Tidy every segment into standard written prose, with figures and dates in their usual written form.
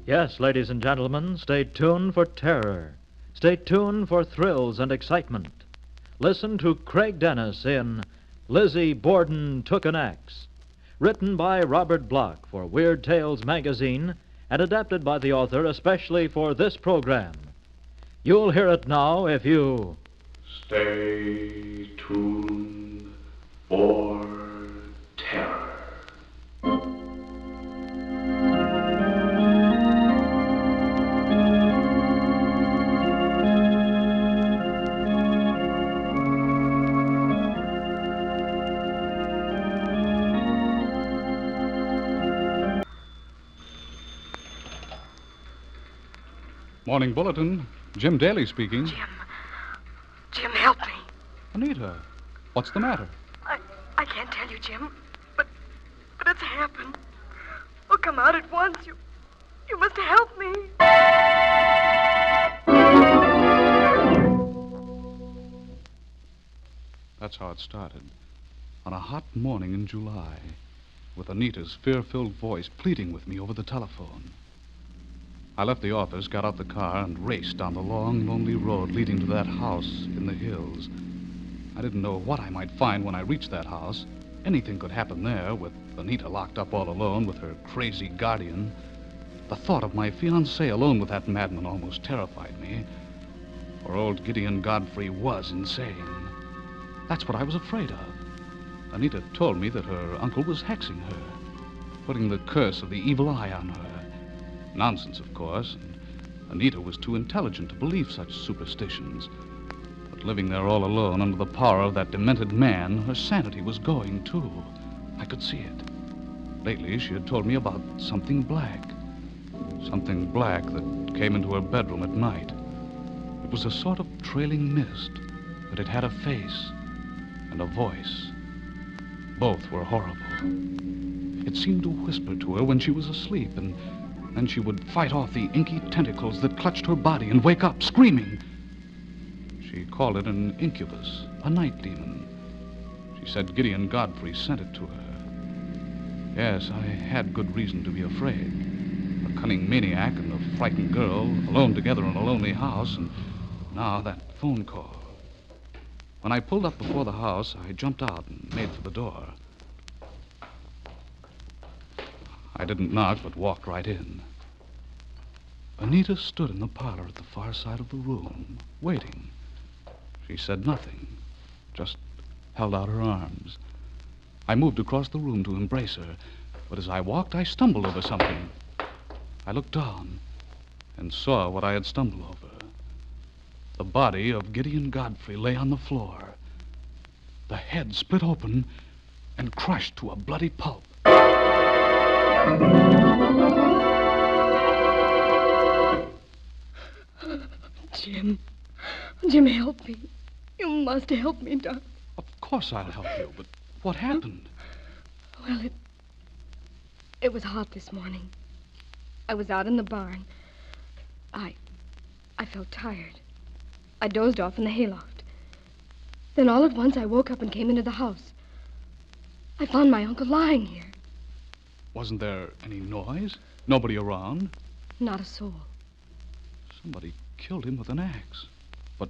Yes, ladies and gentlemen, stay tuned for terror. Stay tuned for thrills and excitement. Listen to Craig Dennis in Lizzie Borden Took an Axe, written by Robert Bloch for Weird Tales magazine and adapted by the author especially for this program. You'll hear it now if you stay tuned for terror. Morning Bulletin. Jim Daly speaking. Jim, help me. Anita, what's the matter? I can't tell you, Jim, but it's happened. Oh, come out at once. You must help me. That's how it started. On a hot morning in July, with Anita's fear-filled voice pleading with me over the telephone. I left the office, got out the car, and raced down the long, lonely road leading to that house in the hills. I didn't know what I might find when I reached that house. Anything could happen there, with Anita locked up all alone with her crazy guardian. The thought of my fiancée alone with that madman almost terrified me. For old Gideon Godfrey was insane. That's what I was afraid of. Anita told me that her uncle was hexing her, putting the curse of the evil eye on her. Nonsense, of course, and Anita was too intelligent to believe such superstitions. But living there all alone under the power of that demented man, her sanity was going, too. I could see it. Lately, she had told me about something black. Something black that came into her bedroom at night. It was a sort of trailing mist, but it had a face and a voice. Both were horrible. It seemed to whisper to her when she was asleep, and then she would fight off the inky tentacles that clutched her body and wake up, screaming. She called it an incubus, a night demon. She said Gideon Godfrey sent it to her. Yes, I had good reason to be afraid. A cunning maniac and a frightened girl, alone together in a lonely house, and now that phone call. When I pulled up before the house, I jumped out and made for the door. I didn't knock, but walked right in. Anita stood in the parlor at the far side of the room, waiting. She said nothing, just held out her arms. I moved across the room to embrace her, but as I walked, I stumbled over something. I looked down and saw what I had stumbled over. The body of Gideon Godfrey lay on the floor, the head split open and crushed to a bloody pulp. Jim, help me. You must help me, darling. Of course I'll help you, but what happened? Well, it was hot this morning. I was out in the barn. I felt tired. I dozed off in the hayloft. Then all at once I woke up and came into the house. I found my uncle lying here. Wasn't there any noise? Nobody around? Not a soul. Somebody killed him with an axe. But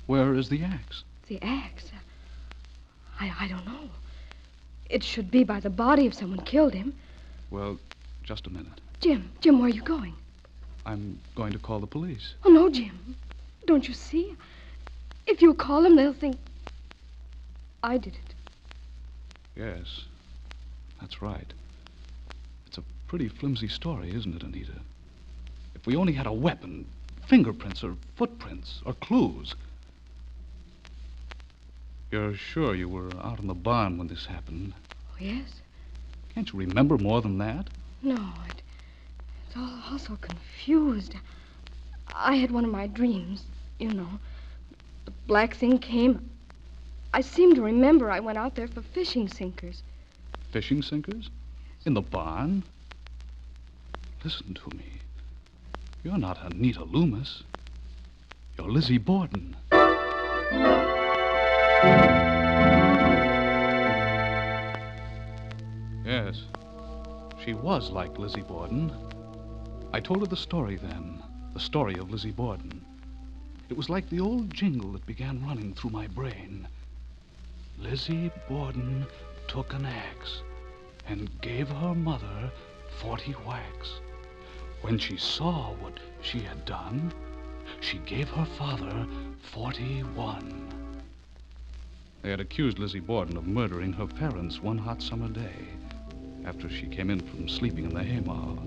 where is the axe? The axe? I don't know. It should be by the body if someone killed him. Well, just a minute. Jim, where are you going? I'm going to call the police. Oh, no, Jim. Don't you see? If you call them, they'll think I did it. Yes, that's right. It's a pretty flimsy story, isn't it, Anita? If we only had a weapon, fingerprints or footprints or clues. You're sure you were out in the barn when this happened? Oh, yes. Can't you remember more than that? No, it's all so confused. I had one of my dreams, you know. The black thing came. I seem to remember I went out there for fishing sinkers. Fishing sinkers? In the barn? Listen to me. You're not Anita Loomis. You're Lizzie Borden. Yes, she was like Lizzie Borden. I told her the story then, the story of Lizzie Borden. It was like the old jingle that began running through my brain. Lizzie Borden took an axe and gave her mother 40 whacks. When she saw what she had done, she gave her father 41. They had accused Lizzie Borden of murdering her parents one hot summer day after she came in from sleeping in the haymow.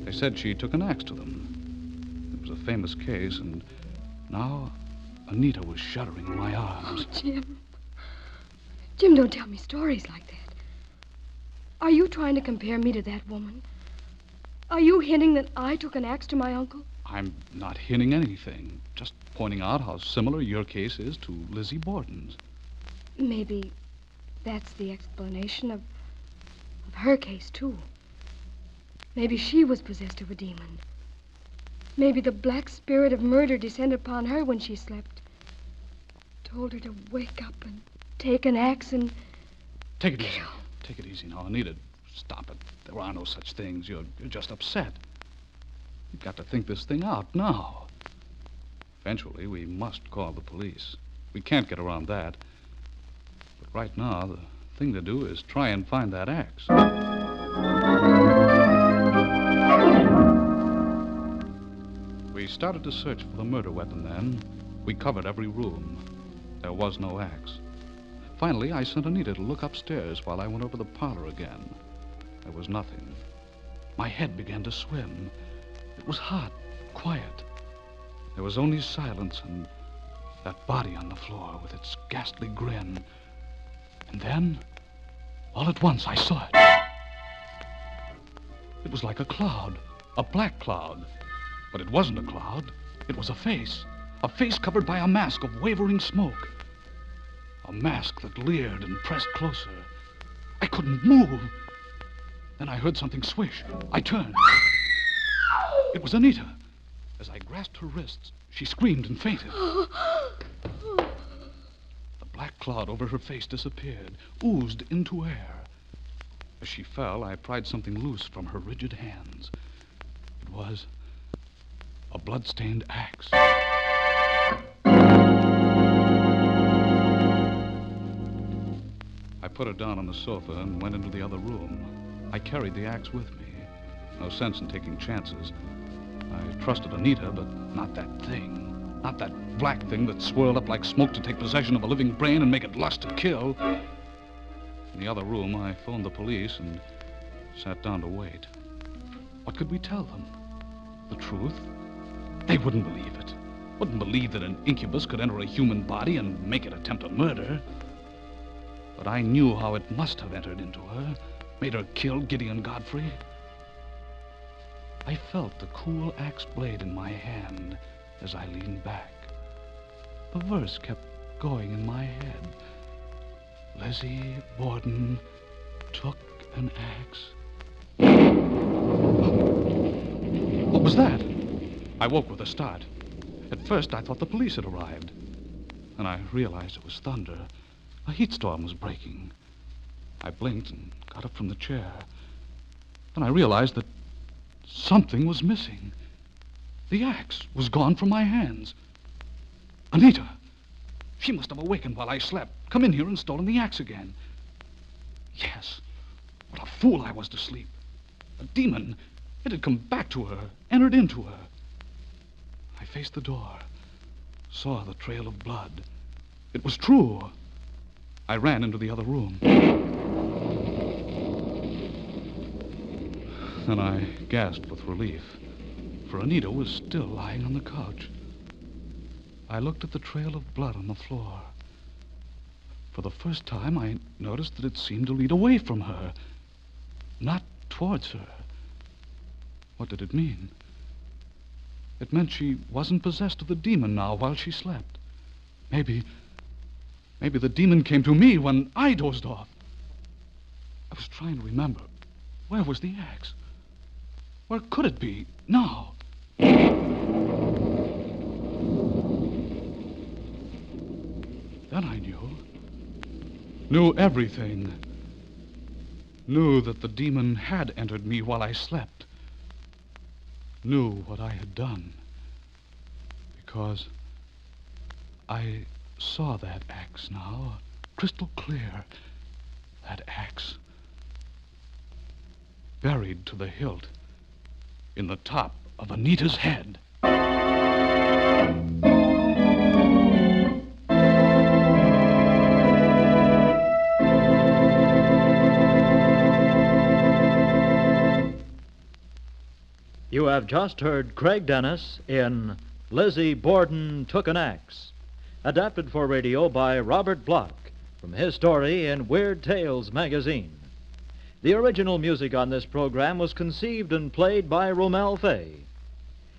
They said she took an axe to them. It was a famous case, and now Anita was shuddering in my arms. Oh, Jim. Jim, don't tell me stories like that. Are you trying to compare me to that woman? Are you hinting that I took an axe to my uncle? I'm not hinting anything, just pointing out how similar your case is to Lizzie Borden's. Maybe that's the explanation of her case, too. Maybe she was possessed of a demon. Maybe the black spirit of murder descended upon her when she slept. Told her to wake up and take an axe and Take it easy. Take it easy now, Anita. Stop it. There are no such things. You're just upset. You've got to think this thing out now. Eventually, we must call the police. We can't get around that. But right now, the thing to do is try and find that axe. We started to search for the murder weapon then. We covered every room. There was no axe. Finally, I sent Anita to look upstairs while I went over the parlor again. There was nothing. My head began to swim. It was hot, quiet. There was only silence and that body on the floor with its ghastly grin. And then, all at once, I saw it. It was like a cloud, a black cloud. But it wasn't a cloud. It was a face covered by a mask of wavering smoke. A mask that leered and pressed closer. I couldn't move. Then I heard something swish. I turned. It was Anita. As I grasped her wrists, she screamed and fainted. The black cloud over her face disappeared, oozed into air. As she fell, I pried something loose from her rigid hands. It was a blood-stained axe. I put her down on the sofa and went into the other room. I carried the axe with me. No sense in taking chances. I trusted Anita, but not that thing. Not that black thing that swirled up like smoke to take possession of a living brain and make it lust to kill. In the other room, I phoned the police and sat down to wait. What could we tell them? The truth? They wouldn't believe it. Wouldn't believe that an incubus could enter a human body and make it attempt a murder. But I knew how it must have entered into her, made her kill Gideon Godfrey. I felt the cool axe blade in my hand as I leaned back. The verse kept going in my head. Lizzie Borden took an axe. What was that? I woke with a start. At first, I thought the police had arrived. Then I realized it was thunder. A heat storm was breaking. I blinked and got up from the chair. Then I realized that something was missing. The axe was gone from my hands. Anita! She must have awakened while I slept, come in here and stolen the axe again. Yes. What a fool I was to sleep. A demon. It had come back to her, entered into her. I faced the door, saw the trail of blood. It was true. I ran into the other room. Then I gasped with relief, for Anita was still lying on the couch. I looked at the trail of blood on the floor. For the first time, I noticed that it seemed to lead away from her, not towards her. What did it mean? It meant she wasn't possessed of the demon now while she slept. Maybe the demon came to me when I dozed off. I was trying to remember. Where was the axe? Where could it be now? Then I knew everything. Knew that the demon had entered me while I slept. knew what I had done. Because I saw that axe now, crystal clear. That axe, buried to the hilt in the top of Anita's head. You have just heard Craig Dennis in Lizzie Borden Took an Axe, adapted for radio by Robert Bloch from his story in Weird Tales magazine. The original music on this program was conceived and played by Romel Fay.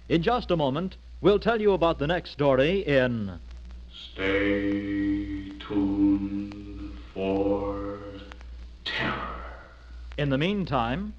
In just a moment, we'll tell you about the next story in Stay tuned for terror. In the meantime,